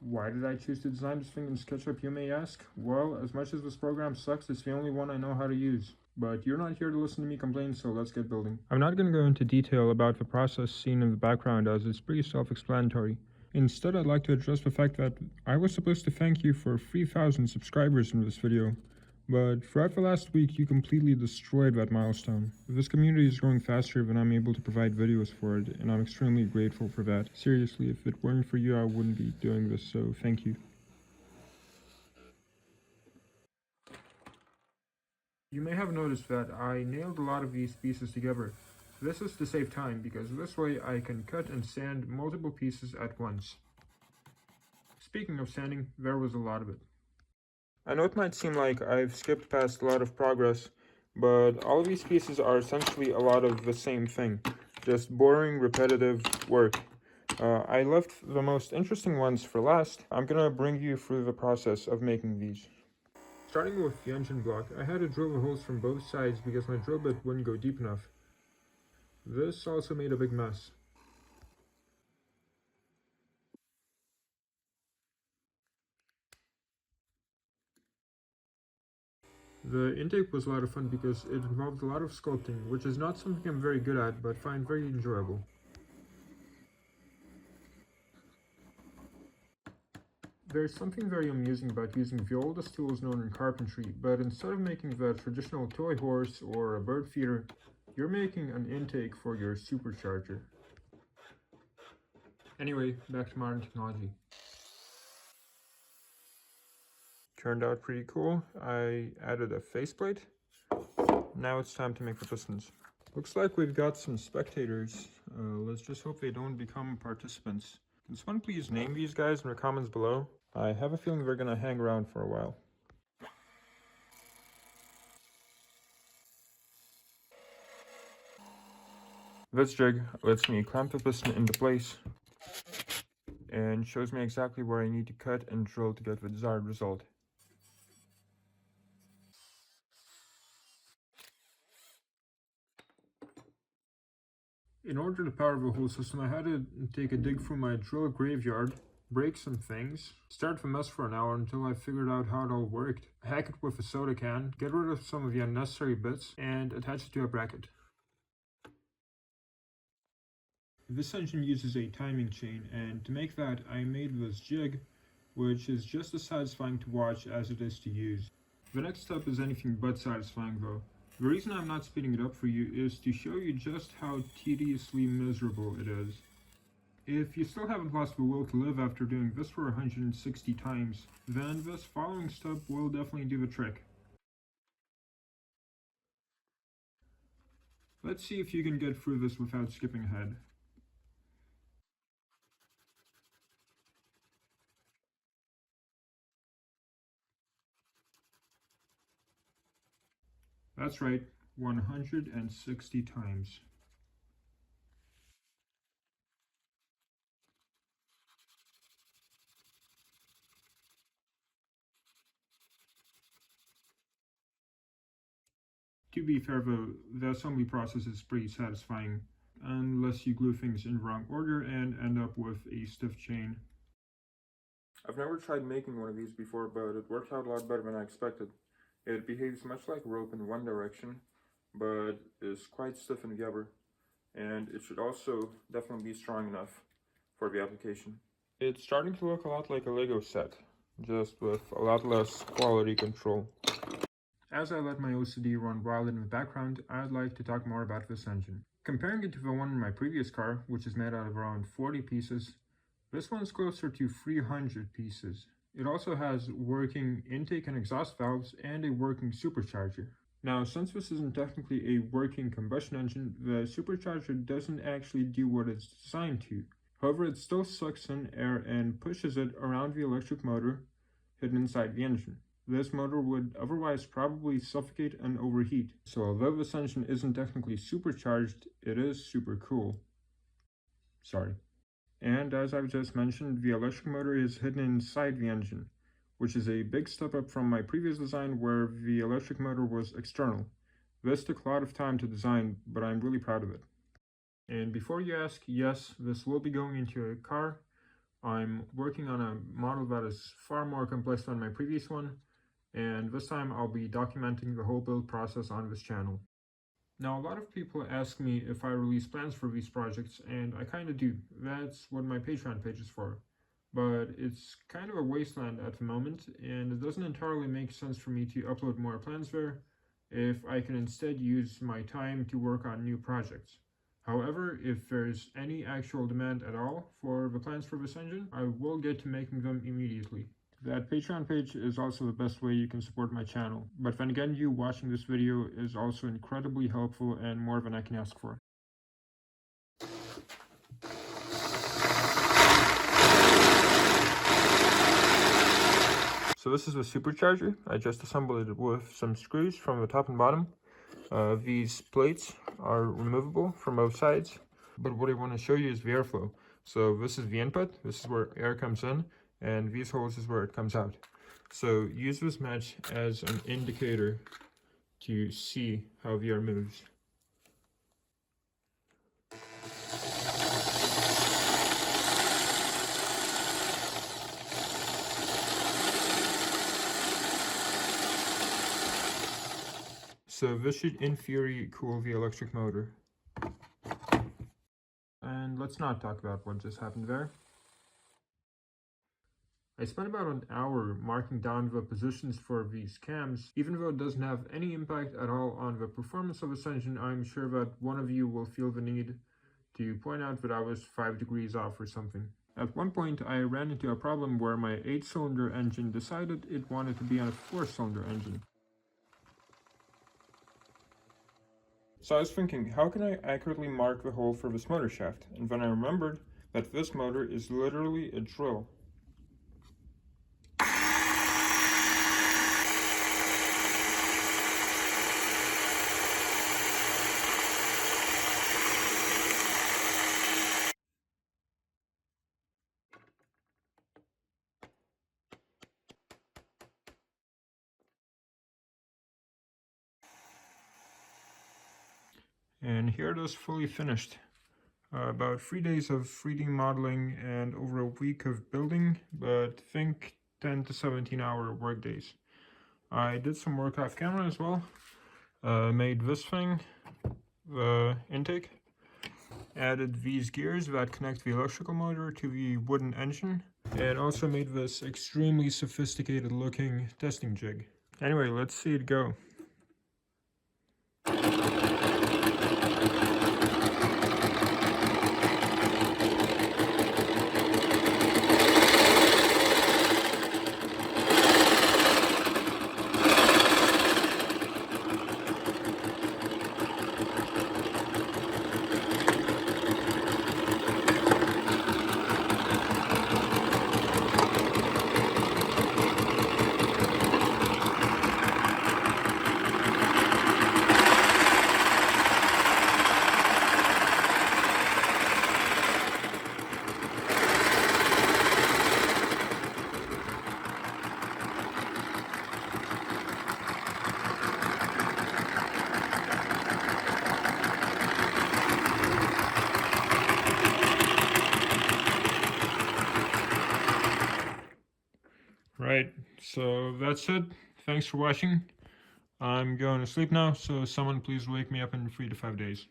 Why did I choose to design this thing in SketchUp, you may ask? Well, as much as this program sucks, it's the only one I know how to use. But you're not here to listen to me complain, so let's get building. I'm not going to go into detail about the process seen in the background as it's pretty self-explanatory. Instead, I'd like to address the fact that I was supposed to thank you for 3,000 subscribers in this video, but throughout the last week you completely destroyed that milestone. This community is growing faster than I'm able to provide videos for it, and I'm extremely grateful for that. Seriously, if it weren't for you, I wouldn't be doing this, so thank you. You may have noticed that I nailed a lot of these pieces together. This is to save time, because this way I can cut and sand multiple pieces at once. Speaking of sanding, there was a lot of it. I know it might seem like I've skipped past a lot of progress, but all of these pieces are essentially a lot of the same thing, just boring, repetitive work. I left the most interesting ones for last. I'm gonna bring you through the process of making these. Starting with the engine block, I had to drill the holes from both sides because my drill bit wouldn't go deep enough. This also made a big mess. The intake was a lot of fun because it involved a lot of sculpting, which is not something I'm very good at, but find very enjoyable. There's something very amusing about using the oldest tools known in carpentry, but instead of making the traditional toy horse or a bird feeder, you're making an intake for your supercharger. Anyway, back to modern technology. Turned out pretty cool. I added a faceplate. Now it's time to make the pistons. Looks like we've got some spectators. Let's just hope they don't become participants. Can someone please name these guys in the comments below? I have a feeling they're gonna hang around for a while. This jig lets me clamp the piston into place and shows me exactly where I need to cut and drill to get the desired result. In order to power the whole system, I had to take a dig through my drill graveyard, break some things, start the mess for an hour until I figured out how it all worked, hack it with a soda can, get rid of some of the unnecessary bits, and attach it to a bracket. This engine uses a timing chain, and to make that I made this jig, which is just as satisfying to watch as it is to use. The next step is anything but satisfying though. The reason I'm not speeding it up for you is to show you just how tediously miserable it is. If you still haven't lost the will to live after doing this for 160 times, then this following step will definitely do the trick. Let's see if you can get through this without skipping ahead. That's right, 160 times. To be fair though, the assembly process is pretty satisfying, unless you glue things in the wrong order and end up with a stiff chain. I've never tried making one of these before, but it worked out a lot better than I expected. It behaves much like rope in one direction, but is quite stiff in the other, and it should also definitely be strong enough for the application. It's starting to look a lot like a Lego set, just with a lot less quality control. As I let my OCD run wild in the background, I'd like to talk more about this engine. Comparing it to the one in my previous car, which is made out of around 40 pieces, this one's closer to 300 pieces. It also has working intake and exhaust valves and a working supercharger. Now, since this isn't technically a working combustion engine, the supercharger doesn't actually do what it's designed to. However, it still sucks in air and pushes it around the electric motor hidden inside the engine. This motor would otherwise probably suffocate and overheat. So although this engine isn't technically supercharged, it is super cool. Sorry. And as I've just mentioned, the electric motor is hidden inside the engine, which is a big step up from my previous design where the electric motor was external. This took a lot of time to design, but I'm really proud of it. And before you ask, yes, this will be going into a car, I'm working on a model that is far more complex than my previous one, and this time I'll be documenting the whole build process on this channel. Now, a lot of people ask me if I release plans for these projects, and I kinda do. That's what my Patreon page is for. But it's kind of a wasteland at the moment, and it doesn't entirely make sense for me to upload more plans there if I can instead use my time to work on new projects. However, if there's any actual demand at all for the plans for this engine, I will get to making them immediately. That Patreon page is also the best way you can support my channel, but then again, you watching this video is also incredibly helpful and more than I can ask for. So this is the Supercharger. I just assembled it with some screws from the top and bottom. These plates are removable from both sides, but what I want to show you is the airflow. So this is the input, this is where air comes in, and these holes is where it comes out. So use this match as an indicator to see how the air moves. So this should in theory cool the electric motor. And let's not talk about what just happened there. I spent about an hour marking down the positions for these cams. Even though it doesn't have any impact at all on the performance of this engine, I'm sure that one of you will feel the need to point out that I was 5 degrees off or something. At one point, I ran into a problem where my 8-cylinder engine decided it wanted to be on a 4-cylinder engine. So I was thinking, how can I accurately mark the hole for this motor shaft? And then I remembered that this motor is literally a drill. And here it is fully finished. About 3 days of 3D modeling and over a week of building, but think 10 to 17-hour work days. I did some work off camera as well. Made this thing, the intake. Added these gears that connect the electrical motor to the wooden engine. And also made this extremely sophisticated looking testing jig. Anyway, let's see it go. Right, so that's it. Thanks for watching. I'm going to sleep now, so someone please wake me up in 3 to 5 days.